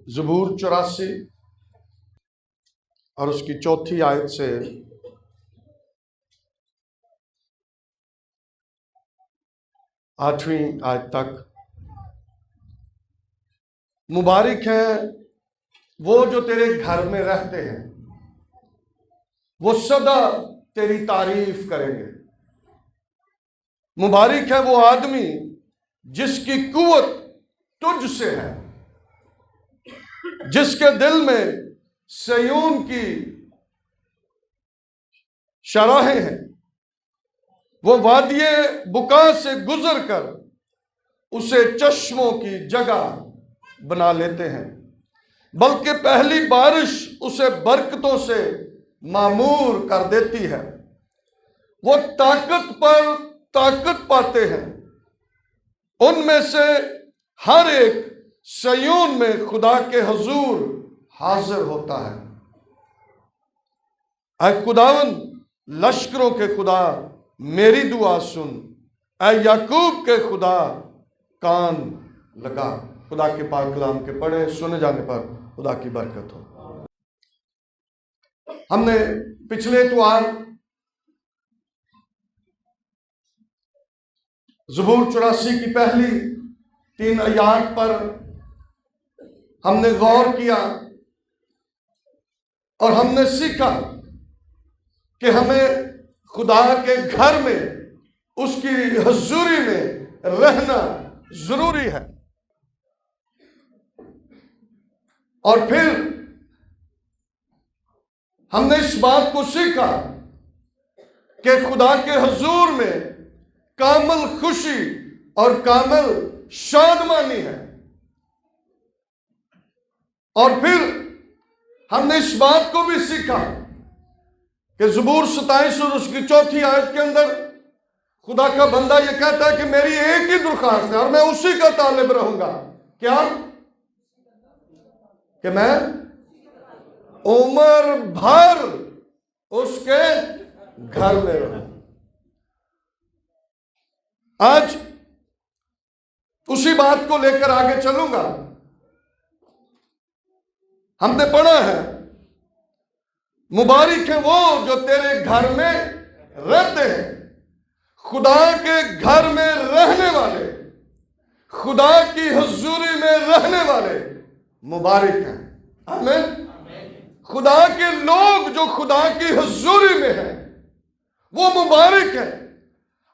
زبور 84 اور اس کی 4 آیت سے 8 آیت تک۔ مبارک ہیں وہ جو تیرے گھر میں رہتے ہیں، وہ سدا تیری تعریف کریں گے۔ مبارک ہے وہ آدمی جس کی قوت تجھ سے ہے، جس کے دل میں سیون کی شراہیں ہیں۔ وہ وادی بکا سے گزر کر اسے چشموں کی جگہ بنا لیتے ہیں، بلکہ پہلی بارش اسے برکتوں سے معمور کر دیتی ہے۔ وہ طاقت پر طاقت پاتے ہیں، ان میں سے ہر ایک سیون میں خدا کے حضور حاضر ہوتا ہے۔ اے خداوند لشکروں کے خدا میری دعا سن، اے یعقوب کے خدا کان لگا۔ خدا کے پاک کلام کے پڑھے سنے جانے پر خدا کی برکت ہو۔ ہم نے پچھلے اتوار زبور 84 کی پہلی 3 آیات پر ہم نے غور کیا اور ہم نے سیکھا کہ ہمیں خدا کے گھر میں اس کی حضوری میں رہنا ضروری ہے۔ اور پھر ہم نے اس بات کو سیکھا کہ خدا کے حضور میں کامل خوشی اور کامل شادمانی ہے۔ اور پھر ہم نے اس بات کو بھی سیکھا کہ زبور 27 اور اس کی 4 آیت کے اندر خدا کا بندہ یہ کہتا ہے کہ میری ایک ہی درخواست ہے اور میں اسی کا طالب رہوں گا۔ کیا؟ کہ میں عمر بھر اس کے گھر میں رہوں۔ آج اسی بات کو لے کر آگے چلوں گا۔ ہم نے پڑھا ہے مبارک ہیں وہ جو تیرے گھر میں رہتے ہیں۔ خدا کے گھر میں رہنے والے، خدا کی حضوری میں رہنے والے مبارک ہیں۔ آمین۔ خدا کے لوگ جو خدا کی حضوری میں ہیں وہ مبارک ہیں۔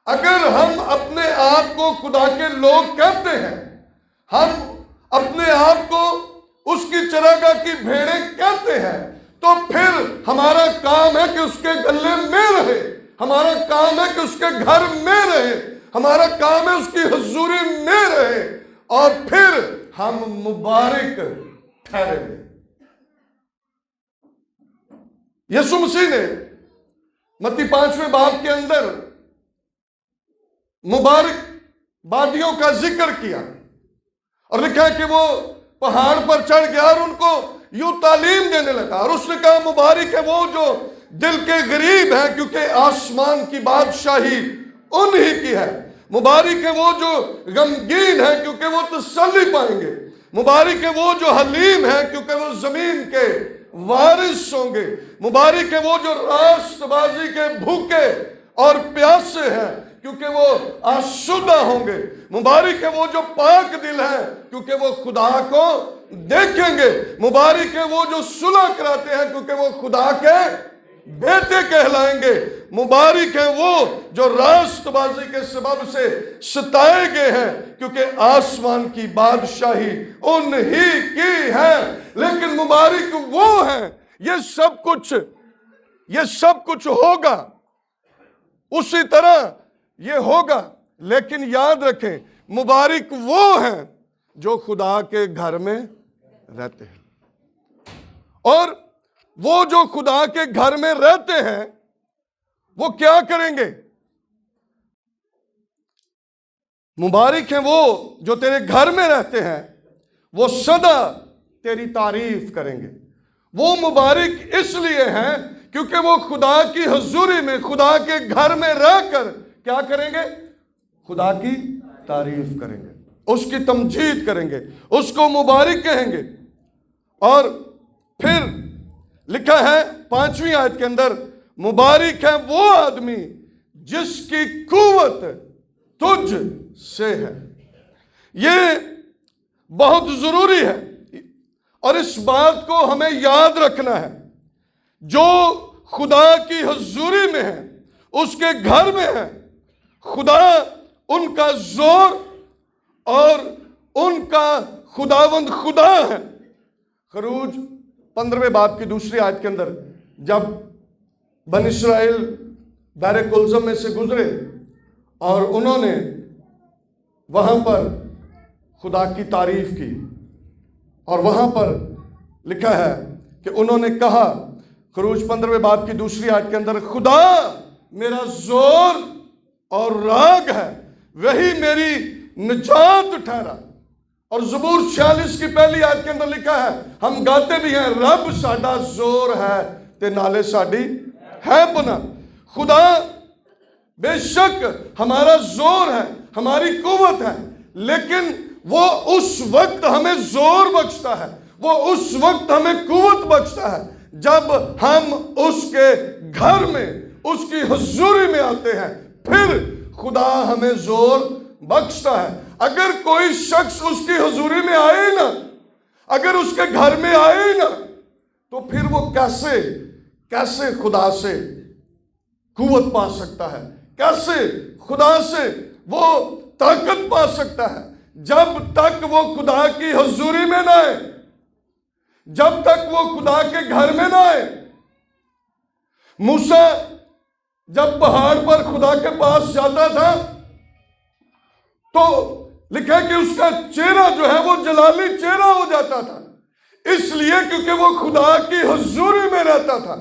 اگر ہم اپنے آپ کو خدا کے لوگ کہتے ہیں، ہم اپنے آپ کو اس کی چراگاہ کی بھیڑیں کہتے ہیں، تو پھر ہمارا کام ہے کہ اس کے گلے میں رہے، ہمارا کام ہے کہ اس کے گھر میں رہے، ہمارا کام ہے اس کی حضوری میں رہے، اور پھر ہم مبارک ٹھہریں گے۔ یسوع مسیح نے متی 5ویں باب کے اندر مبارک وادیوں کا ذکر کیا اور لکھا ہے کہ وہ پہاڑ پر چڑھ گیا اور ان کو یوں تعلیم دینے لگا، اور اس نے کہا مبارک ہے وہ جو دل کے غریب ہیں کیونکہ آسمان کی بادشاہی انہی کی ہے۔ مبارک ہے وہ جو غمگین ہیں کیونکہ وہ تسلی پائیں گے۔ مبارک ہے وہ جو حلیم ہیں کیونکہ وہ زمین کے وارث ہوں گے۔ مبارک ہے وہ جو راست بازی کے بھوکے اور پیاسے ہیں کیونکہ وہ آسودہ ہوں گے۔ مبارک ہے وہ جو پاک دل ہیں کیونکہ وہ خدا کو دیکھیں گے۔ مبارک ہے وہ جو صلح کراتے ہیں کیونکہ وہ خدا کے بیٹے کہلائیں گے۔ مبارک ہے وہ جو راست بازی کے سبب سے ستائے گئے ہیں کیونکہ آسمان کی بادشاہی انہی کی ہے۔ لیکن مبارک وہ ہیں، یہ سب کچھ ہوگا، اسی طرح یہ ہوگا، لیکن یاد رکھیں مبارک وہ ہیں جو خدا کے گھر میں رہتے ہیں۔ اور وہ جو خدا کے گھر میں رہتے ہیں وہ کیا کریں گے؟ مبارک ہیں وہ جو تیرے گھر میں رہتے ہیں، وہ سدا تیری تعریف کریں گے۔ وہ مبارک اس لیے ہیں کیونکہ وہ خدا کی حضوری میں، خدا کے گھر میں رہ کر کیا کریں گے؟ خدا کی تعریف کریں گے، اس کی تمجید کریں گے، اس کو مبارک کہیں گے۔ اور پھر لکھا ہے 5ویں آیت کے اندر، مبارک ہے وہ آدمی جس کی قوت تجھ سے ہے۔ یہ بہت ضروری ہے اور اس بات کو ہمیں یاد رکھنا ہے، جو خدا کی حضوری میں ہے، اس کے گھر میں ہے، خدا ان کا زور اور ان کا خداوند خدا ہے۔ خروج 15ویں باب کی 2 آیت کے اندر جب بنی اسرائیل بحر کلزم میں سے گزرے اور انہوں نے وہاں پر خدا کی تعریف کی، اور وہاں پر لکھا ہے کہ انہوں نے کہا، خروج 15ویں باب کی 2 آیت کے اندر، خدا میرا زور اور راگ ہے، وہی میری نجات ٹھہرا۔ اور زبور 46 کی 1 آیت کے اندر لکھا ہے، ہم گاتے بھی ہیں، رب ساڈا زور ہے تے نالے ساڈی ہے پناہ۔ خدا بے شک ہمارا زور ہے، ہماری قوت ہے، لیکن وہ اس وقت ہمیں زور بخشتا ہے، وہ اس وقت ہمیں قوت بخشتا ہے جب ہم اس کے گھر میں، اس کی حضوری میں آتے ہیں، پھر خدا ہمیں زور بخشتا ہے۔ اگر کوئی شخص اس کی حضوری میں آئے نا، اگر اس کے گھر میں آئے نا، تو پھر وہ کیسے خدا سے قوت پا سکتا ہے، کیسے خدا سے وہ طاقت پا سکتا ہے؟ جب تک وہ خدا کی حضوری میں نہ آئے، جب تک وہ خدا کے گھر میں نہ آئے۔ موسیٰ جب پہاڑ پر خدا کے پاس جاتا تھا تو لکھا کہ اس کا چہرہ جو ہے وہ جلالی چہرہ ہو جاتا تھا، اس لیے کیونکہ وہ خدا کی حضوری میں رہتا تھا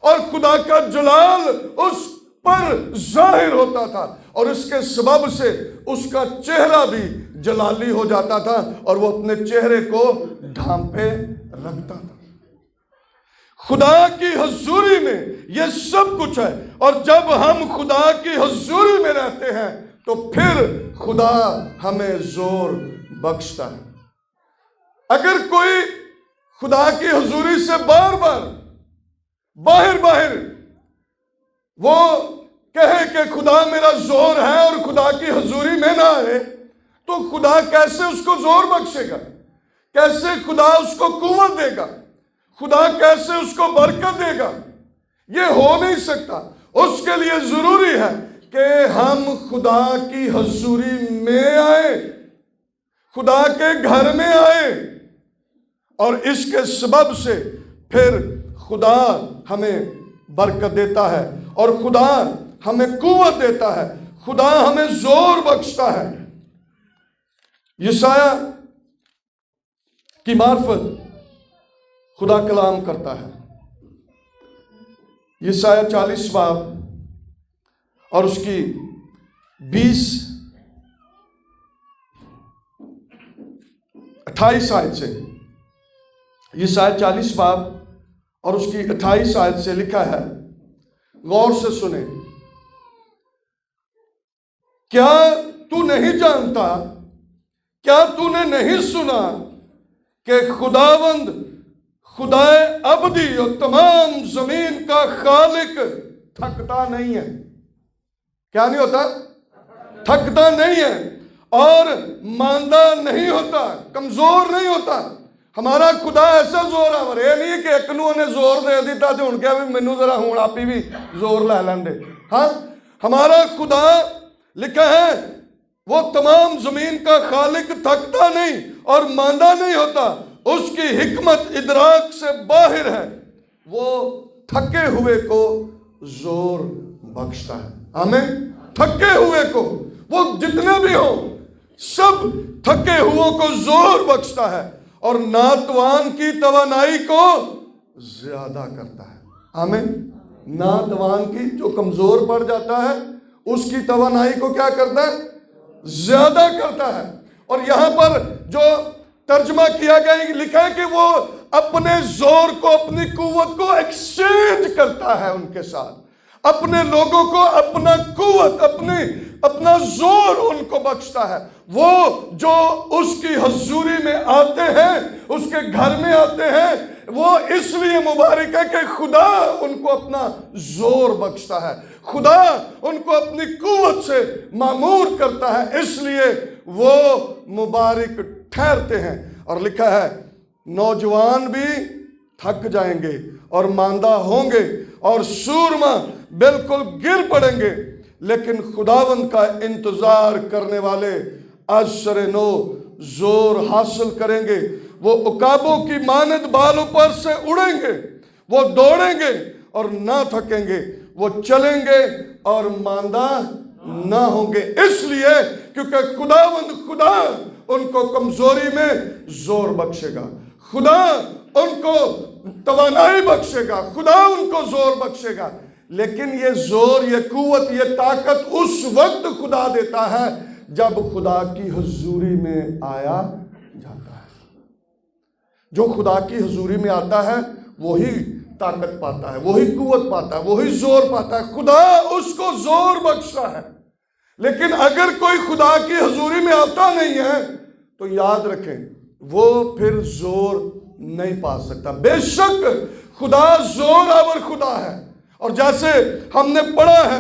اور خدا کا جلال اس پر ظاہر ہوتا تھا، اور اس کے سبب سے اس کا چہرہ بھی جلالی ہو جاتا تھا اور وہ اپنے چہرے کو ڈھانپے رکھتا تھا۔ خدا کی حضوری میں یہ سب کچھ ہے، اور جب ہم خدا کی حضوری میں رہتے ہیں تو پھر خدا ہمیں زور بخشتا ہے۔ اگر کوئی خدا کی حضوری سے باہر وہ کہے کہ خدا میرا زور ہے اور خدا کی حضوری میں نہ آئے، تو خدا کیسے اس کو زور بخشے گا؟ کیسے خدا اس کو قوت دے گا؟ خدا کیسے اس کو برکت دے گا؟ یہ ہو نہیں سکتا۔ اس کے لیے ضروری ہے کہ ہم خدا کی حضوری میں آئیں، خدا کے گھر میں آئیں، اور اس کے سبب سے پھر خدا ہمیں برکت دیتا ہے اور خدا ہمیں قوت دیتا ہے، خدا ہمیں زور بخشتا ہے۔ یسایہ کی معرفت خدا کلام کرتا ہے۔ یسایہ 40 باب اور اس کی 28 آیت سے، یسایہ 40 باب اور اس کی 28 آیت سے لکھا ہے، غور سے سنیں، کیا تو نہیں جانتا، کیا تو نے نہیں سنا کہ خداوند خدائے ابدی اور تمام زمین کا خالق تھکتا نہیں ہے؟ کیا نہیں ہوتا؟ تھکتا نہیں ہے اور ماندہ نہیں ہوتا، کمزور نہیں ہوتا۔ ہمارا خدا ایسا زور آور ہے نہیں کہ ایک نو نے زور دے دیتا تو ان کیا بھی منو ذرا ہون آپی بھی زور لے لیں دے۔ ہاں، ہمارا خدا لکھا ہے وہ تمام زمین کا خالق تھکتا نہیں اور ماندہ نہیں ہوتا، اس کی حکمت ادراک سے باہر ہے، وہ تھکے ہوئے کو زور بخشتا ہے۔ آمین۔ تھکے ہوئے کو، وہ جتنے بھی ہوں سب تھکے ہوئے کو زور بخشتا ہے اور ناتوان کی توانائی کو زیادہ کرتا ہے۔ آمین۔ ناتوان کی، جو کمزور پڑ جاتا ہے، اس کی توانائی کو کیا کرتا ہے؟ زیادہ کرتا ہے۔ اور یہاں پر جو ترجمہ کیا گیا ہے، لکھا ہے کہ وہ اپنے زور کو، اپنی قوت کو ایکسچینج کرتا ہے ان کے ساتھ، اپنے لوگوں کو اپنا قوت، اپنی اپنا زور ان کو بخشتا ہے۔ وہ جو اس کی حضوری میں آتے ہیں، اس کے گھر میں آتے ہیں، وہ اس لیے مبارک ہے کہ خدا ان کو اپنا زور بخشتا ہے، خدا ان کو اپنی قوت سے معمور کرتا ہے، اس لیے وہ مبارک ٹھہرتے ہیں۔ اور لکھا ہے نوجوان بھی تھک جائیں گے اور ماندہ ہوں گے اور سورما بالکل گر پڑیں گے، لیکن خداوند کا انتظار کرنے والے عصر نو زور حاصل کریں گے، وہ عقابوں کی مانند بالوں پر سے اڑیں گے، وہ دوڑیں گے اور نہ تھکیں گے، وہ چلیں گے اور ماندہ نہ ہوں گے، اس لیے کیونکہ خداوند خدا ان کو کمزوری میں زور بخشے گا، خدا ان کو توانائی بخشے گا، خدا ان کو زور بخشے گا۔ لیکن یہ زور، یہ قوت، یہ طاقت اس وقت خدا دیتا ہے جب خدا کی حضوری میں آیا جاتا ہے۔ جو خدا کی حضوری میں آتا ہے وہی طاقت پاتا ہے، وہی قوت پاتا ہے، وہی زور پاتا ہے، خدا اس کو زور بخشتا ہے۔ لیکن اگر کوئی خدا کی حضوری میں آتا نہیں ہے تو یاد رکھیں وہ پھر زور نہیں پا سکتا۔ بے شک خدا زور آور خدا ہے، اور جیسے ہم نے پڑھا ہے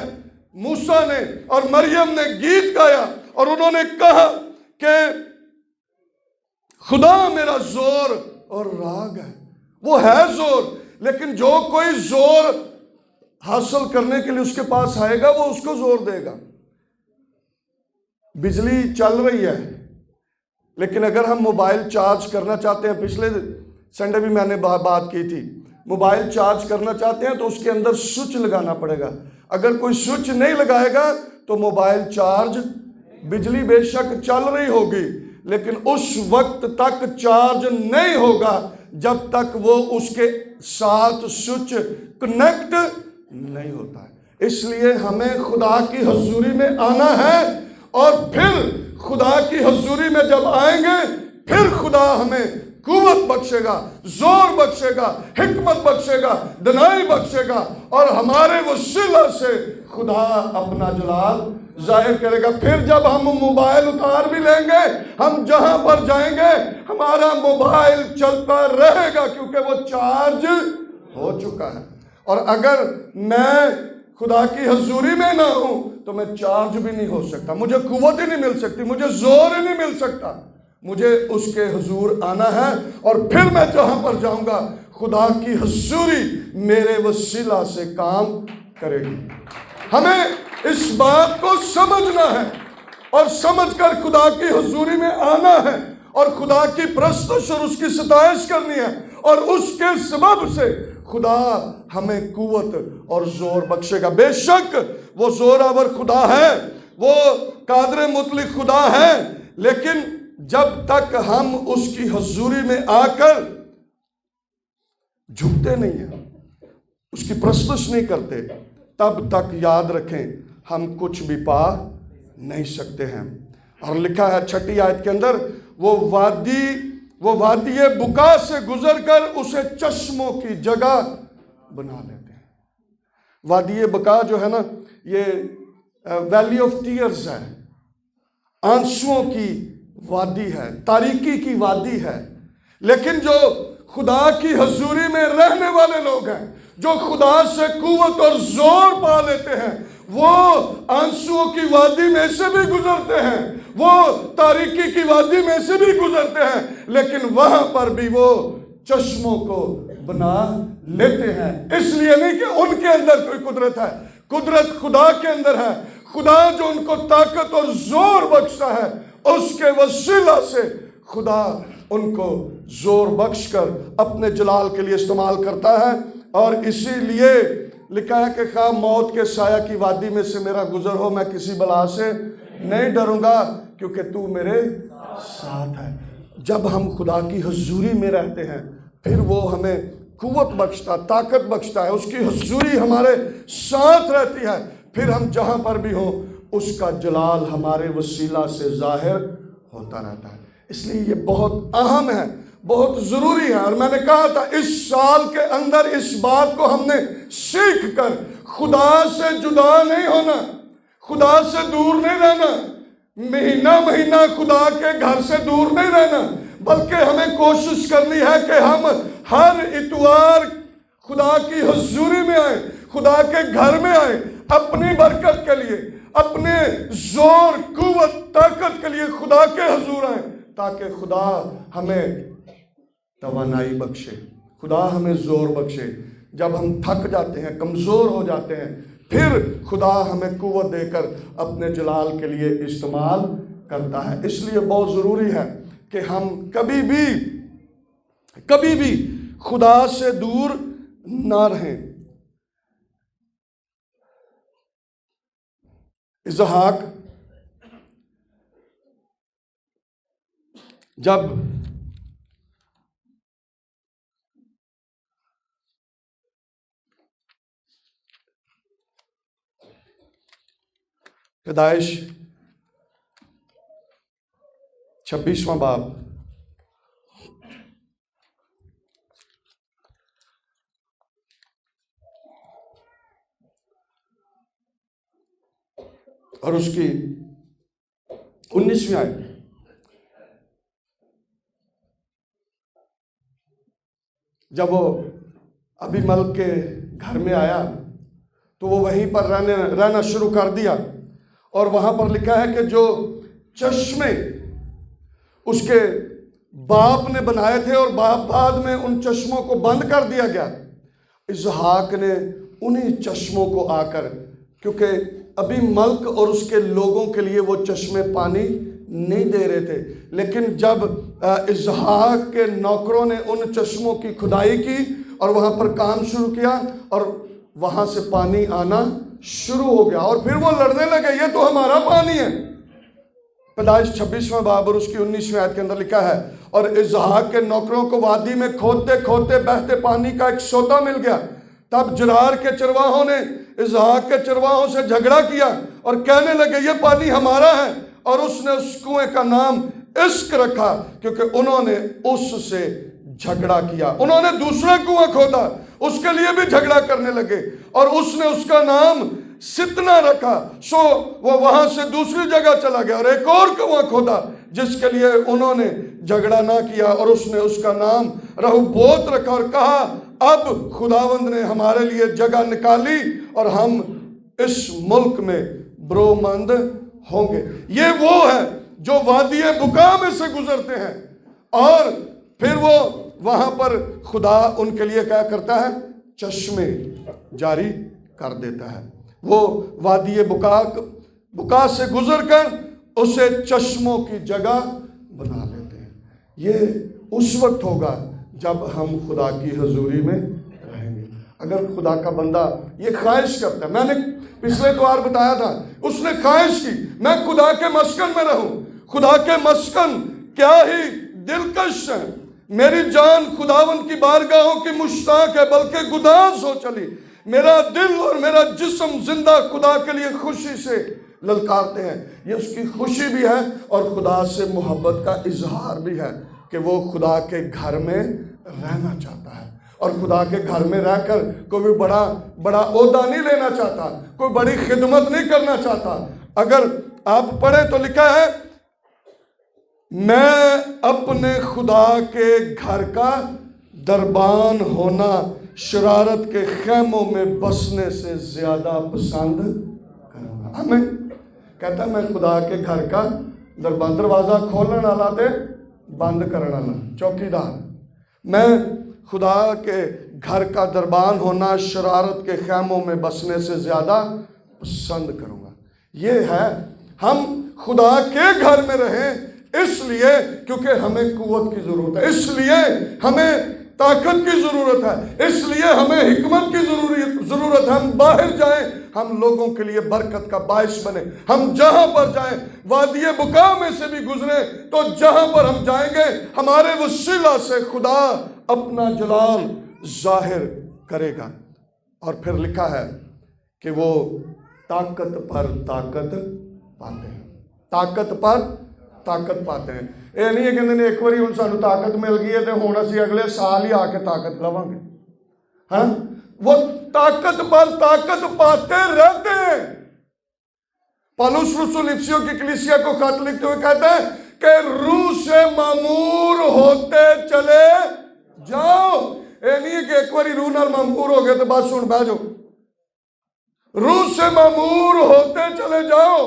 موسیٰ نے اور مریم نے گیت گایا اور انہوں نے کہا کہ خدا میرا زور اور راگ ہے، وہ ہے زور، لیکن جو کوئی زور حاصل کرنے کے لیے اس کے پاس آئے گا وہ اس کو زور دے گا۔ بجلی چل رہی ہے لیکن اگر ہم موبائل چارج کرنا چاہتے ہیں، پچھلے سنڈے بھی میں نے بات کی تھی، موبائل چارج کرنا چاہتے ہیں تو اس کے اندر سوئچ لگانا پڑے گا، اگر کوئی سوئچ نہیں لگائے گا تو موبائل چارج، بجلی بے شک چل رہی ہوگی لیکن اس وقت تک چارج نہیں ہوگا جب تک وہ اس کے ساتھ سوئچ کنیکٹ نہیں ہوتا ہے۔ اس لیے ہمیں خدا کی حضوری میں آنا ہے، اور پھر خدا کی حضوری میں جب آئیں گے پھر خدا ہمیں قوت بخشے گا، زور بخشے گا، حکمت بخشے گا، دنائی بخشے گا، اور ہمارے وسیلہ سے خدا اپنا جلال ظاہر کرے گا۔ پھر جب ہم موبائل اتار بھی لیں گے، ہم جہاں پر جائیں گے ہمارا موبائل چلتا رہے گا کیونکہ وہ چارج ہو چکا ہے۔ اور اگر میں خدا کی حضوری میں نہ ہوں تو میں چارج بھی نہیں ہو سکتا، مجھے قوت ہی نہیں مل سکتی، مجھے زور ہی نہیں مل سکتا۔ مجھے اس کے حضور آنا ہے، اور پھر میں جہاں پر جاؤں گا خدا کی حضوری میرے وسیلہ سے کام کرے گی۔ ہمیں اس بات کو سمجھنا ہے اور سمجھ کر خدا کی حضوری میں آنا ہے، اور خدا کی پرستش اور اس کی ستائش کرنی ہے، اور اس کے سبب سے خدا ہمیں قوت اور زور بخشے گا۔ بے شک وہ زور آور خدا ہے، وہ قادر مطلق خدا ہے، لیکن جب تک ہم اس کی حضوری میں آ کر جھکتے نہیں ہیں، اس کی پرستش نہیں کرتے، تب تک یاد رکھیں ہم کچھ بھی پا نہیں سکتے ہیں۔ اور لکھا ہے 6 آیت کے اندر، وہ وادی بکا سے گزر کر اسے چشموں کی جگہ بنا لیتے ہیں۔ وادی بکا جو ہے نا، یہ ویلی آف ٹیئرز ہے، آنسوؤں کی وادی ہے، تاریکی کی وادی ہے۔ لیکن جو خدا کی حضوری میں رہنے والے لوگ ہیں، جو خدا سے قوت اور زور پا لیتے ہیں، وہ آنسوؤں کی وادی میں سے بھی گزرتے ہیں، وہ تاریکی کی وادی میں سے بھی گزرتے ہیں، لیکن وہاں پر بھی وہ چشموں کو بنا لیتے ہیں۔ اس لیے نہیں کہ ان کے اندر کوئی قدرت ہے، قدرت خدا کے اندر ہے۔ خدا جو ان کو طاقت اور زور بخشتا ہے، اس کے وسیلہ سے خدا ان کو زور بخش کر اپنے جلال کے لیے استعمال کرتا ہے۔ اور اسی لیے لکھا ہے کہ خواہ موت کے سایہ کی وادی میں سے میرا گزر ہو، میں کسی بلا سے نہیں ڈروں گا کیونکہ تو میرے ساتھ ہے۔ جب ہم خدا کی حضوری میں رہتے ہیں پھر وہ ہمیں قوت بخشتا، طاقت بخشتا ہے، اس کی حضوری ہمارے ساتھ رہتی ہے، پھر ہم جہاں پر بھی ہوں اس کا جلال ہمارے وسیلہ سے ظاہر ہوتا رہتا ہے۔ اس لیے یہ بہت اہم ہے، بہت ضروری ہے۔ اور میں نے کہا تھا اس سال کے اندر اس بات کو ہم نے سیکھ کر خدا سے جدا نہیں ہونا، خدا سے دور نہیں رہنا، مہینہ مہینہ خدا کے گھر سے دور نہیں رہنا، بلکہ ہمیں کوشش کرنی ہے کہ ہم ہر اتوار خدا کی حضوری میں آئیں، خدا کے گھر میں آئیں، اپنی برکت کے لیے، اپنے زور قوت طاقت کے لیے خدا کے حضور آئیں، تاکہ خدا ہمیں توانائی بخشے، خدا ہمیں زور بخشے۔ جب ہم تھک جاتے ہیں، کمزور ہو جاتے ہیں، پھر خدا ہمیں قوت دے کر اپنے جلال کے لیے استعمال کرتا ہے۔ اس لیے بہت ضروری ہے کہ ہم کبھی بھی خدا سے دور نہ رہیں۔ اسحاق جب پیدائش 26واں باب اور اس کی 19ویں آیت، جب وہ ابھی ملک کے گھر میں آیا تو وہ وہیں پر رہنا شروع کر دیا، اور وہاں پر لکھا ہے کہ جو چشمے اس کے باپ نے بنائے تھے اور بعد میں ان چشموں کو بند کر دیا گیا، اسحاق نے انہی چشموں کو آ کر، کیونکہ ابھی ملک اور اس کے لوگوں کے لیے وہ چشمے پانی نہیں دے رہے تھے، لیکن جب اسحاق کے نوکروں نے ان چشموں کی کھدائی کی اور وہاں پر کام شروع کیا اور وہاں سے پانی آنا شروع ہو گیا، اور پھر وہ لڑنے لگے، یہ تو ہمارا پانی ہے۔ پیدائش 26واں باب اور اس کی 19ویں آیت کے اندر لکھا ہے، اور اسحاق کے نوکروں کو وادی میں کھودتے کھودتے بہتے پانی کا ایک سوتا مل گیا، تب جرار کے چرواہوں نے اسحاق کے چرواہوں سے جھگڑا کیا اور کہنے لگے یہ پانی ہمارا ہے، اور اس نے اس کنویں کا نام عشق رکھا کیونکہ انہوں نے اس سے جھگڑا کیا۔ انہوں نے دوسرا کنواں کھودا، اس کے لیے بھی جھگڑا کرنے لگے، اور اس نے اس کا نام ستنا رکھا، سو وہ وہاں سے دوسری جگہ چلا گیا اور ایک اور کنواں کھودا جس کے لیے انہوں نے جھگڑا نہ کیا، اور اس نے اس کا نام رہوبوت رکھا اور کہا اب خداوند نے ہمارے لیے جگہ نکالی اور ہم اس ملک میں برومند ہوں گے۔ یہ وہ ہے جو وادی بکا میں سے گزرتے ہیں، اور پھر وہ وہاں پر خدا ان کے لیے کیا کرتا ہے؟ چشمے جاری کر دیتا ہے۔ وہ وادی بکا سے گزر کر اسے چشموں کی جگہ بنا لیتے ہیں۔ یہ اس وقت ہوگا جب ہم خدا کی حضوری میں رہیں گے۔ اگر خدا کا بندہ یہ خواہش کرتا ہے، میں نے پچھلے اتوار بتایا تھا، اس نے خواہش کی میں خدا کے مسکن میں رہوں۔ خدا کے مسکن کیا ہی دلکش ہے، میری جان خداوند کی بارگاہوں کی مشتاق ہے، بلکہ گداز ہو چلی، میرا دل اور میرا جسم زندہ خدا کے لیے خوشی سے للکارتے ہیں۔ یہ اس کی خوشی بھی ہے اور خدا سے محبت کا اظہار بھی ہے کہ وہ خدا کے گھر میں رہنا چاہتا ہے، اور خدا کے گھر میں رہ کر کوئی بڑا عہدہ نہیں لینا چاہتا، کوئی بڑی خدمت نہیں کرنا چاہتا۔ اگر آپ پڑھیں تو لکھا ہے میں اپنے خدا کے گھر کا دربان ہونا شرارت کے خیموں میں بسنے سے زیادہ پسند کروں گا۔ ہمیں کہتا ہے میں خدا کے گھر کا دربان، دروازہ کھولنے والا تے بند کرنے والا چوکیدار، میں خدا کے گھر کا دربان ہونا شرارت کے خیموں میں بسنے سے زیادہ پسند کروں گا۔ یہ ہے ہم خدا کے گھر میں رہیں، اس لیے کیونکہ ہمیں قوت کی ضرورت ہے، اس لیے ہمیں طاقت کی ضرورت ہے، اس لیے ہمیں حکمت کی ضرورت ہے۔ ہم باہر جائیں، ہم لوگوں کے لیے برکت کا باعث بنے، ہم جہاں پر جائیں، وادی بکا میں سے بھی گزریں تو جہاں پر ہم جائیں گے ہمارے وسیلہ سے خدا اپنا جلال ظاہر کرے گا۔ اور پھر لکھا ہے کہ وہ طاقت پر طاقت پاتے ہیں، طاقت پر طاقت پاتے ہیں۔ یہ نہیں ہے کہ ایک بار ہوں سانو طاقت مل گئی ہے تو ہوں اسی اگلے سال ہی آ کے طاقت لواں گے، ہاں وہ طاقت پر طاقت پاتے رہتے ہیں۔ پالوس رسول افسیوں کی کلیسیا کو خط لکھتے ہوئے کہتا ہے کہ روح سے معمور ہوتے چلے جاؤ. اے نہیں کہ ایک باری روح نال معمور ہو گئے تو بس سن بہ جاؤ. روح سے معمور ہوتے چلے جاؤ.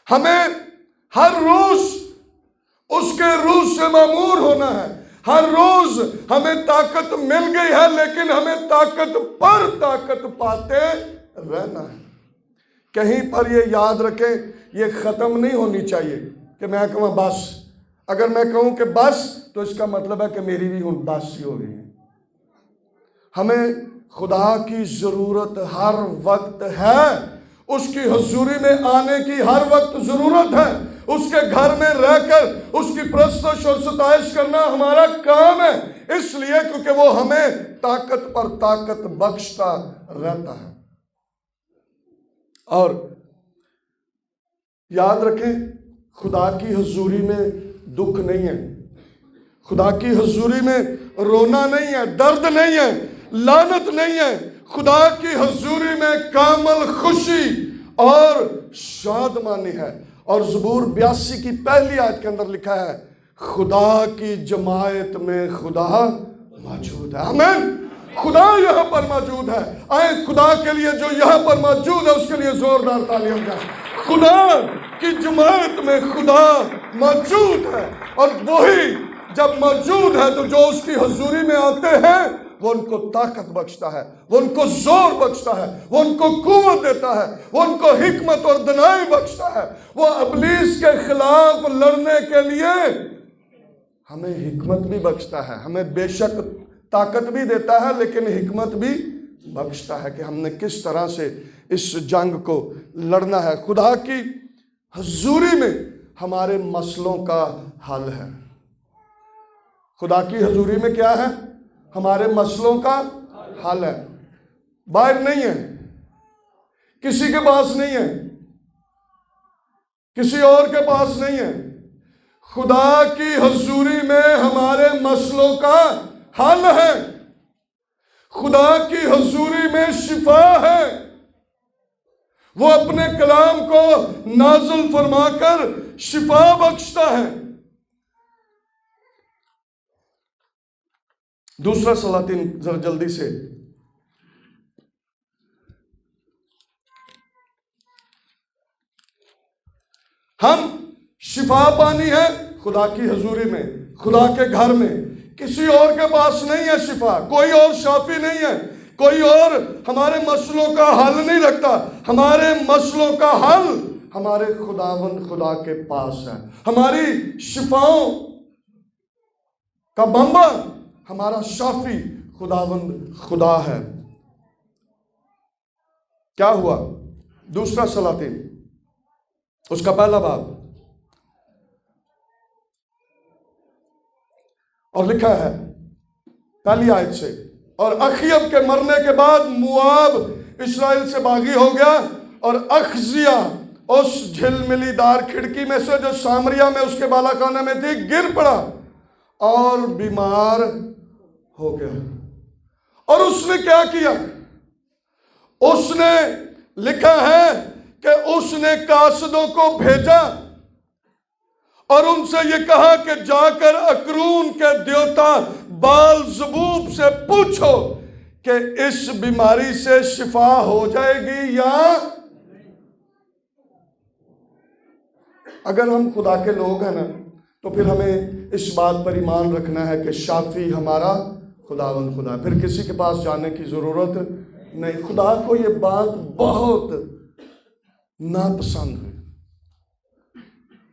ہمیں ہر روز اس کے روح سے معمور ہونا ہے. ہر روز ہمیں طاقت مل گئی ہے لیکن ہمیں طاقت پر طاقت پاتے رہنا ہے. کہیں پر یہ یاد رکھیں یہ ختم نہیں ہونی چاہیے کہ میں کہوں بس. اگر میں کہوں کہ بس تو اس کا مطلب ہے کہ میری بھی ہوں بس ہی ہو گئی ہے. ہمیں خدا کی ضرورت ہر وقت ہے. اس کی حضوری میں آنے کی ہر وقت ضرورت ہے. اس کے گھر میں رہ کر اس کی پرستش اور ستائش کرنا ہمارا کام ہے. اس لیے کیونکہ وہ ہمیں طاقت پر طاقت بخشتا رہتا ہے. اور یاد رکھیں خدا کی حضوری میں دکھ نہیں ہے. خدا کی حضوری میں رونا نہیں ہے، درد نہیں ہے، لعنت نہیں ہے. خدا کی حضوری میں کامل خوشی اور شادمانی ہے. اور زبور 82 کی پہلی آیت کے اندر لکھا ہے خدا کی جماعت میں خدا موجود ہے. آمین. خدا یہاں پر موجود ہے. آئیں خدا کے لیے جو یہاں پر موجود ہے اس کے لیے زوردار تالی ہو جائے. خدا کی جماعت میں خدا موجود ہے. اور وہی جب موجود ہے تو جو اس کی حضوری میں آتے ہیں وہ ان کو طاقت بخشتا ہے، وہ ان کو زور بخشتا ہے، وہ ان کو قوت دیتا ہے، وہ ان کو حکمت اور دانائی بخشتا ہے. وہ ابلیس کے خلاف لڑنے کے لیے ہمیں حکمت بھی بخشتا ہے. ہمیں بے شک طاقت بھی دیتا ہے لیکن حکمت بھی بخشتا ہے کہ ہم نے کس طرح سے اس جنگ کو لڑنا ہے. خدا کی حضوری میں ہمارے مسئلوں کا حل ہے. خدا کی حضوری میں کیا ہے؟ ہمارے مسئلوں کا حل ہے. باہر نہیں ہے، کسی کے پاس نہیں ہے، کسی اور کے پاس نہیں ہے. خدا کی حضوری میں ہمارے مسئلوں کا حل ہے. خدا کی حضوری میں شفا ہے. وہ اپنے کلام کو نازل فرما کر شفا بخشتا ہے. دوسرا سلاطین ذرا جلدی سے. ہم شفا پانی ہے خدا کی حضوری میں، خدا کے گھر میں. کسی اور کے پاس نہیں ہے شفا. کوئی اور شافی نہیں ہے، کوئی اور ہمارے مسئلوں کا حل نہیں رکھتا. ہمارے مسئلوں کا حل ہمارے خداوند خدا کے پاس ہے. ہماری شفاؤں کا بنبا ہمارا شافی خداوند خدا ہے. کیا ہوا؟ دوسرا سلاطین اس کا پہلا باب اور لکھا ہے پہلی آیت سے اور اخیب کے مرنے کے بعد مواب اسرائیل سے باغی ہو گیا اور اخزیہ اس جھلملی دار کھڑکی میں سے جو سامریہ میں اس کے بالا خانے میں تھی گر پڑا اور بیمار ہو گیا. اور اس نے کیا کیا؟ اس نے لکھا ہے کہ اس نے قاصدوں کو بھیجا اور ان سے یہ کہا کہ جا کر اکرون کے دیوتا بال زبوب سے پوچھو کہ اس بیماری سے شفا ہو جائے گی یا. اگر ہم خدا کے لوگ ہیں نا تو پھر ہمیں اس بات پر ایمان رکھنا ہے کہ شافی ہمارا خداوند خدا. پھر کسی کے پاس جانے کی ضرورت نہیں. خدا کو یہ بات بہت ناپسند ہے.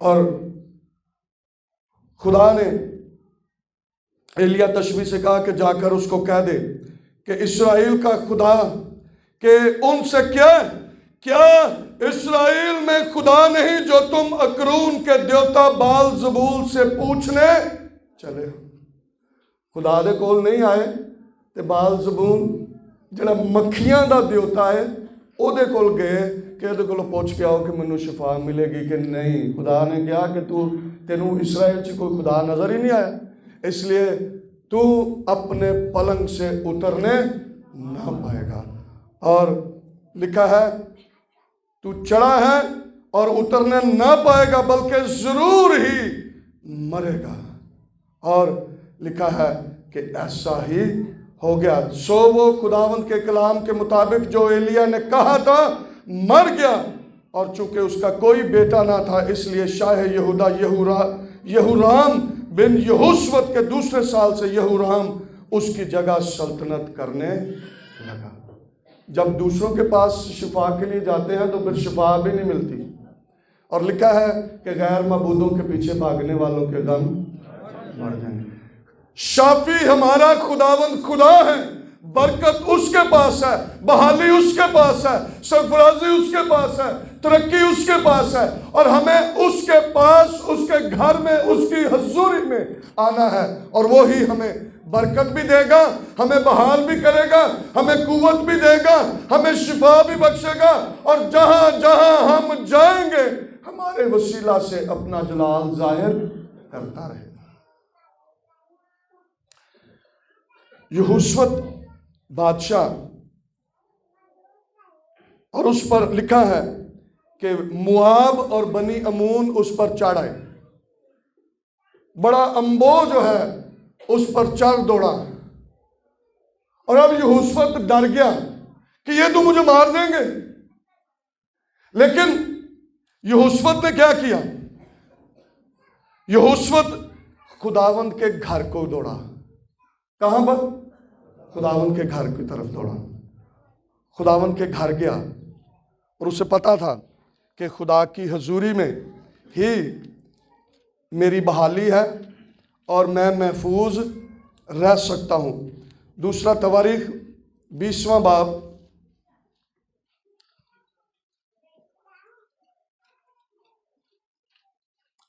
اور خدا نے ایلیا تشبیہ سے کہا کہ جا کر اس کو کہہ دے کہ اسرائیل کا خدا کہ ان سے کیا اسرائیل میں خدا نہیں جو تم اکرون کے دیوتا بال زبول سے پوچھنے چلے ہو. خدا دے کول نہیں آئے تے بال زبول جڑا مکھیاں دا دیوتا ہے او دے کول گئے کہ دے کول پوچھ کے آؤ کہ منو شفا ملے گی کہ نہیں. خدا نے کہا کہ تینوں اسرائیل سے کوئی خدا نظر ہی نہیں آیا اس لیے تو اپنے پلنگ سے اترنے نہ پائے گا. اور لکھا ہے تو چڑھا ہے اور اترنے نہ پائے گا بلکہ ضرور ہی مرے گا۔ اور لکھا ہے کہ ایسا ہی ہو گیا۔ سو وہ خداوند کے کلام کے مطابق جو ایلیاہ نے کہا تھا مر گیا، اور چونکہ اس کا کوئی بیٹا نہ تھا اس لیے شاہ یہودا یہورام بن یہوشوت کے دوسرے سال سے یہورام اس کی جگہ سلطنت کرنے لگا۔ جب دوسروں کے پاس شفا کے لیے جاتے ہیں تو پھر شفا بھی نہیں ملتی، اور لکھا ہے کہ غیر معبودوں کے پیچھے بھاگنے والوں کے غم مر جائیں گے۔ شافی ہمارا خداوند خدا ہے، برکت اس کے پاس ہے، بحالی اس کے پاس ہے، سرفرازی اس کے پاس ہے، ترقی اس کے پاس ہے، اور ہمیں اس کے پاس، اس کے گھر میں، اس کی حضوری میں آنا ہے، اور وہی ہمیں برکت بھی دے گا، ہمیں بحال بھی کرے گا، ہمیں قوت بھی دے گا، ہمیں شفا بھی بخشے گا، اور جہاں جہاں ہم جائیں گے ہمارے وسیلہ سے اپنا جلال ظاہر کرتا رہے گا۔ یہوشوت بادشاہ، اور اس پر لکھا ہے کہ مواب اور بنی امون اس پر چڑھ آئے، بڑا امبو جو ہے اس پر چڑھ دوڑا، اور اب یہوشوت ڈر گیا کہ یہ تو مجھے مار دیں گے۔ لیکن یہوشوت نے کیا کیا؟ یہوشوت خداوند کے گھر کو دوڑا۔ کہاں پر؟ خداوند کے گھر کی طرف دوڑا، خداوند کے گھر گیا، اور اسے پتا تھا کہ خدا کی حضوری میں ہی میری بحالی ہے اور میں محفوظ رہ سکتا ہوں۔ دوسرا تواریخ 20واں باب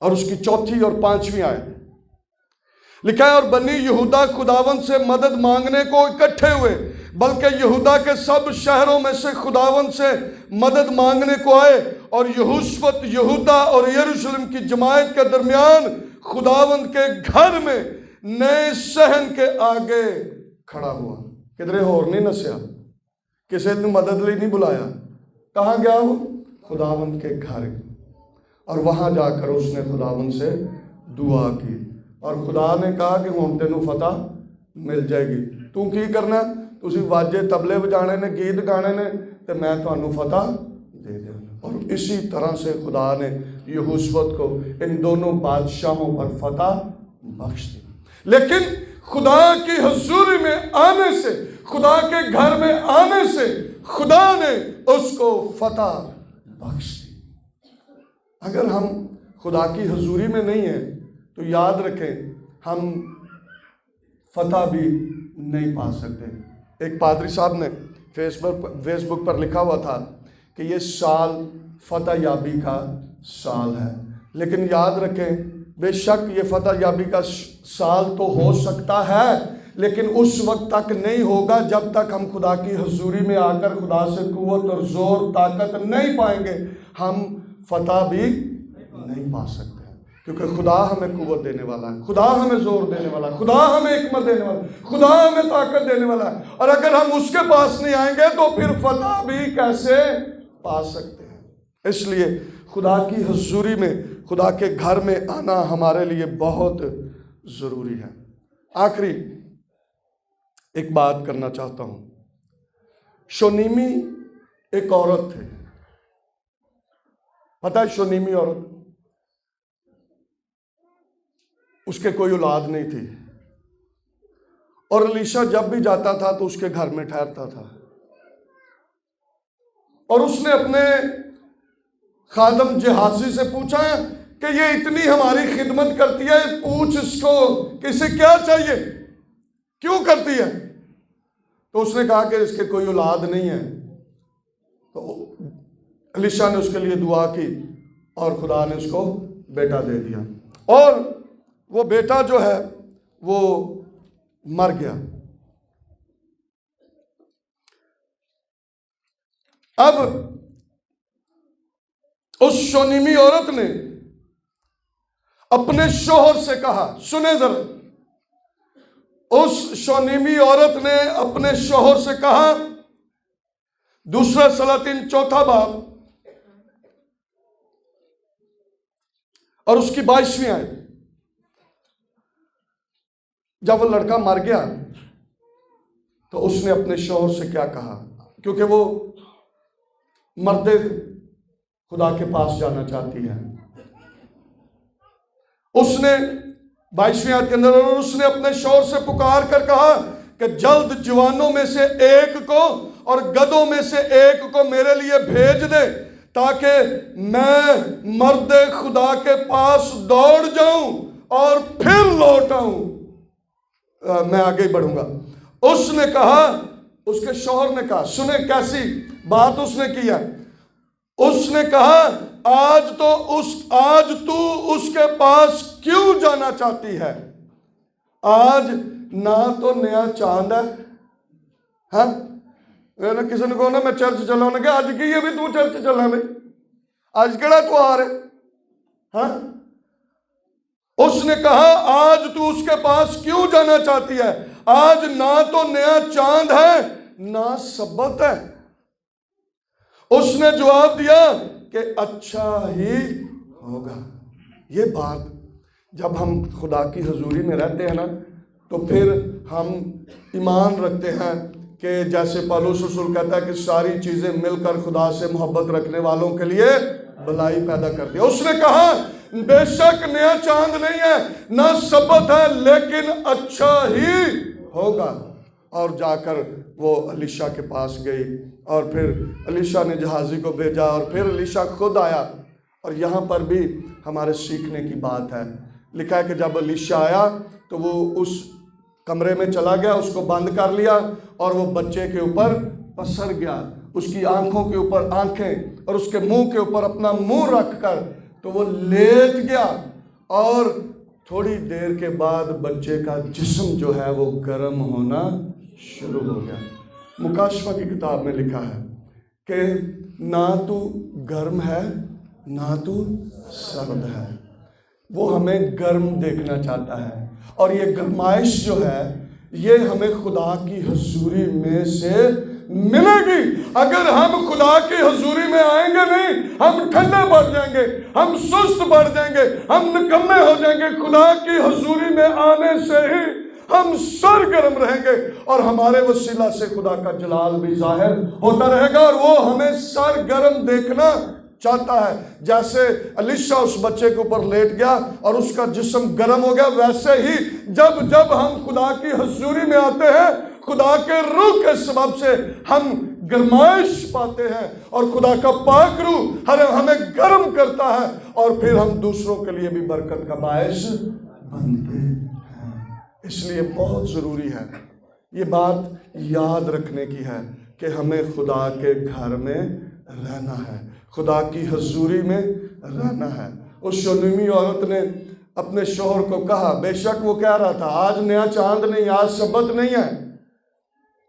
اور اس کی 4 اور 5 آیت لکھا ہے، اور بنی یہودا خداوند سے مدد مانگنے کو اکٹھے ہوئے، بلکہ یہودا کے سب شہروں میں سے خداوند سے مدد مانگنے کو آئے، اور یہوشوت یہودا اور یروشلم کی جماعت کے درمیان خداوند کے گھر میں نئے صحن کے آگے کھڑا ہوا۔ کدھرے اور نہیں نسیا، کسی نے مدد لی نہیں بلایا، کہاں گیا وہ؟ خداوند کے گھر، اور وہاں جا کر اس نے خداوند سے دعا کی، اور خدا نے کہا کہ ہن تینوں فتح مل جائے گی، تو کی کرنا؟ تسی واجے تبلے بجانے نے، گیت گانے نے، تے میں تانوں فتح دے دیا۔ اور اسی طرح سے خدا نے یہوشوت کو ان دونوں بادشاہوں پر فتح بخش دی۔ لیکن خدا کی حضوری میں آنے سے، خدا کے گھر میں آنے سے خدا نے اس کو فتح بخش دی۔ اگر ہم خدا کی حضوری میں نہیں ہیں تو یاد رکھیں ہم فتح بھی نہیں پا سکتے۔ ایک پادری صاحب نے فیس بک پر لکھا ہوا تھا کہ یہ سال فتح یابی کا سال ہے، لیکن یاد رکھیں بے شک یہ فتح یابی کا سال تو ہو سکتا ہے، لیکن اس وقت تک نہیں ہوگا جب تک ہم خدا کی حضوری میں آ کر خدا سے قوت اور زور طاقت نہیں پائیں گے، ہم فتح بھی نہیں پا سکتے، کیونکہ خدا ہمیں قوت دینے والا ہے، خدا ہمیں زور دینے والا ہے، خدا ہمیں حکمت دینے والا ہے، خدا ہمیں طاقت دینے والا ہے، اور اگر ہم اس کے پاس نہیں آئیں گے تو پھر فتح بھی کیسے پا سکتے ہیں؟ اس لیے خدا کی حضوری میں، خدا کے گھر میں آنا ہمارے لیے بہت ضروری ہے۔ آخری ایک بات کرنا چاہتا ہوں۔ شونیمی ایک عورت تھے، پتہ ہے شونیمی عورت، اس کے کوئی اولاد نہیں تھی، اور الیشا جب بھی جاتا تھا تو اس کے گھر میں ٹھہرتا تھا، اور اس نے اپنے خادم جہازی سے پوچھا کہ یہ اتنی ہماری خدمت کرتی ہے، پوچھ اس کو کہ اسے کیا چاہیے، کیوں کرتی ہے؟ تو اس نے کہا کہ اس کے کوئی اولاد نہیں ہے۔ تو الیشا نے اس کے لیے دعا کی اور خدا نے اس کو بیٹا دے دیا، اور وہ بیٹا جو ہے وہ مر گیا۔ اب اس شونیمی عورت نے اپنے شوہر سے کہا، سنیں ذرا، اس شونیمی عورت نے اپنے شوہر سے کہا، 2 سلاطین 4 باب اور اس کی 22ویں آیت، جب وہ لڑکا مر گیا تو اس نے اپنے شوہر سے کیا کہا، کیونکہ وہ مرد خدا کے پاس جانا چاہتی ہے. اس نے 22ویں آیت کے اندر، اور اس نے اپنے شوہر سے پکار کر کہا کہ جلد جوانوں میں سے ایک کو اور گدھوں میں سے ایک کو میرے لیے بھیج دے، تاکہ میں مرد خدا کے پاس دوڑ جاؤں اور پھر لوٹ آؤں. میں آگے بڑھوں گا. اس نے کہا، اس کے شوہر نے کہا، سنیں کیسی بات اس نے کی ہے. اس نے کہا آج تو اس کے پاس کیوں جانا چاہتی ہے؟ آج نہ تو نیا چاند ہے. ہاں کسی نے کہا نا میں چرچ چلا ہوں، نے کہا آج کی یہ بھی تو چرچ چلا بھائی، آج کیڑا تو آ رہے. ہاں اس نے کہا آج تو اس کے پاس کیوں جانا چاہتی ہے؟ آج نہ تو نیا چاند ہے نہ سبت ہے. اس نے جواب دیا کہ اچھا ہی ہوگا. یہ بات جب ہم خدا کی حضوری میں رہتے ہیں نا، تو پھر ہم ایمان رکھتے ہیں کہ جیسے پالوس رسول کہتا ہے کہ ساری چیزیں مل کر خدا سے محبت رکھنے والوں کے لیے بھلائی پیدا کرتی ہے. اس نے کہا بے شک نیا چاند نہیں ہے نہ سبت ہے، لیکن اچھا ہی ہوگا. اور جا کر وہ الیشا کے پاس گئی، اور پھر الیشا نے جہازی کو بھیجا، اور پھر الیشا خود آیا. اور یہاں پر بھی ہمارے سیکھنے کی بات ہے. لکھا ہے کہ جب الیشا آیا تو وہ اس کمرے میں چلا گیا، اس کو بند کر لیا، اور وہ بچے کے اوپر پسر گیا، اس کی آنکھوں کے اوپر آنکھیں اور اس کے منہ کے اوپر اپنا منہ رکھ کر تو وہ لیٹ گیا. اور تھوڑی دیر کے بعد بچے کا جسم جو ہے وہ گرم ہونا شروع ہو گیا. مکاشفہ کی کتاب میں لکھا ہے کہ نہ تو گرم ہے نہ تو سرد ہے. وہ ہمیں گرم دیکھنا چاہتا ہے، اور یہ گرمائش جو ہے یہ ہمیں خدا کی حضوری میں سے ملے گی. اگر ہم خدا کی حضوری میں آئیں گے نہیں، ہم ٹھنڈے پڑ جائیں گے، ہم سست پڑ جائیں گے، ہم نکمے ہو جائیں گے. خدا کی حضوری میں آنے سے ہی ہم سرگرم رہیں گے، اور ہمارے وسیلہ سے خدا کا جلال بھی ظاہر ہوتا رہے گا، اور وہ ہمیں سرگرم دیکھنا چاہتا ہے. جیسے الیشا اس بچے کے اوپر لیٹ گیا اور اس کا جسم گرم ہو گیا، ویسے ہی جب ہم خدا کی حضوری میں آتے ہیں، خدا کے روح کے سبب سے ہم گرمائش پاتے ہیں، اور خدا کا پاک روح ہمیں گرم کرتا ہے، اور پھر ہم دوسروں کے لیے بھی برکت کا باعث بنتے ہیں. اس لیے بہت ضروری ہے یہ بات یاد رکھنے کی ہے کہ ہمیں خدا کے گھر میں رہنا ہے، خدا کی حضوری میں رہنا ہے. اس شونیمی عورت نے اپنے شوہر کو کہا، بے شک وہ کہہ رہا تھا آج نیا چاند نہیں، آج سبت نہیں ہے،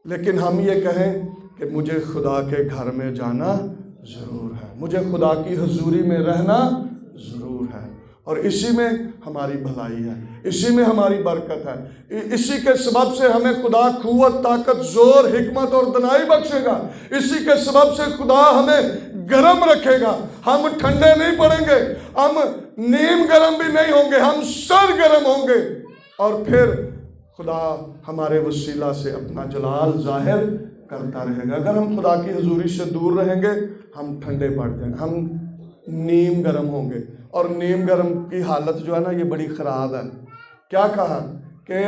لیکن ہم یہ کہیں کہ مجھے خدا کے گھر میں جانا ضرور ہے، مجھے خدا کی حضوری میں رہنا ضرور ہے. اور اسی میں ہماری بھلائی ہے، اسی میں ہماری برکت ہے. اسی کے سبب سے ہمیں خدا قوت، طاقت، زور، حکمت اور دانائی بخشے گا. اسی کے سبب سے خدا ہمیں گرم رکھے گا. ہم ٹھنڈے نہیں پڑیں گے، ہم نیم گرم بھی نہیں ہوں گے، ہم سرگرم ہوں گے. اور پھر خدا ہمارے وسیلہ سے اپنا جلال ظاہر کرتا رہے گا. اگر ہم خدا کی حضوری سے دور رہیں گے، ہم ٹھنڈے پڑ جائیں گے، ہم نیم گرم ہوں گے. اور نیم گرم کی حالت جو ہے نا یہ بڑی خراب ہے. کیا کہا کہ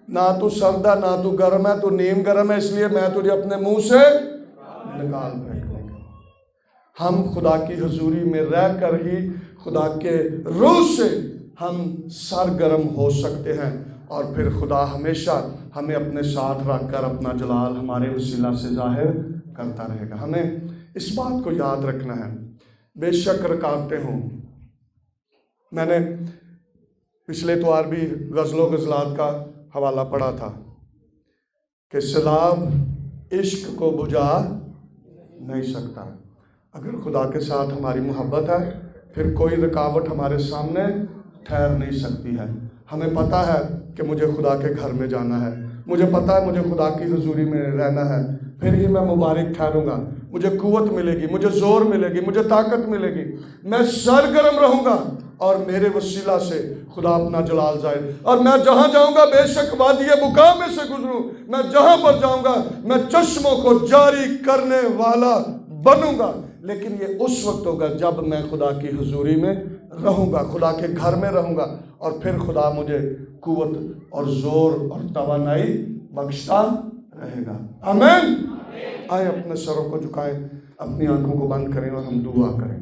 نہ تو سرد ہے نہ تو گرم ہے، تو نیم گرم ہے، اس لیے میں تجھے اپنے منہ سے نکال پھینک دوں گا. ہم خدا کی حضوری میں رہ کر ہی خدا کے روح سے ہم سرگرم ہو سکتے ہیں، اور پھر خدا ہمیشہ ہمیں اپنے ساتھ رکھ کر اپنا جلال ہمارے وسیلہ سے ظاہر کرتا رہے گا. ہمیں اس بات کو یاد رکھنا ہے. بے شک رکاوٹیں ہوں. میں نے پچھلے اتوار بھی غزل و غزلات کا حوالہ پڑھا تھا کہ سیلاب عشق کو بجھا نہیں سکتا. اگر خدا کے ساتھ ہماری محبت ہے پھر کوئی رکاوٹ ہمارے سامنے ٹھہر نہیں سکتی ہے. ہمیں پتہ ہے کہ مجھے خدا کے گھر میں جانا ہے، مجھے پتہ ہے مجھے خدا کی حضوری میں رہنا ہے، پھر ہی میں مبارک ٹھہروں گا. مجھے قوت ملے گی، مجھے زور ملے گی، مجھے طاقت ملے گی، میں سرگرم رہوں گا. اور میرے وسیلہ سے خدا اپنا جلال ظاہر. اور میں جہاں جاؤں گا بے شک وادی بکا میں سے گزروں، میں جہاں پر جاؤں گا میں چشموں کو جاری کرنے والا بنوں گا. لیکن یہ اس وقت ہوگا جب میں خدا کی حضوری میں رہوں گا، خدا کے گھر میں رہوں گا، اور پھر خدا مجھے قوت اور زور اور توانائی بخشتا رہے گا. آمین. آئیں اپنے سروں کو جھکائیں، اپنی آنکھوں کو بند کریں اور ہم دعا کریں.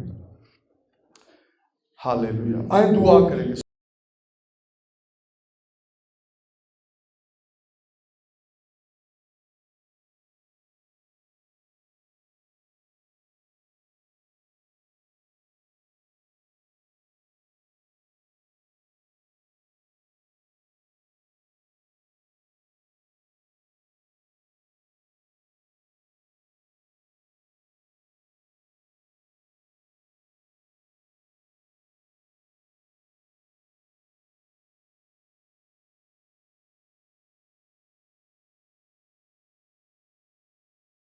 ہاللیلویا. آئیں دعا کریں گے.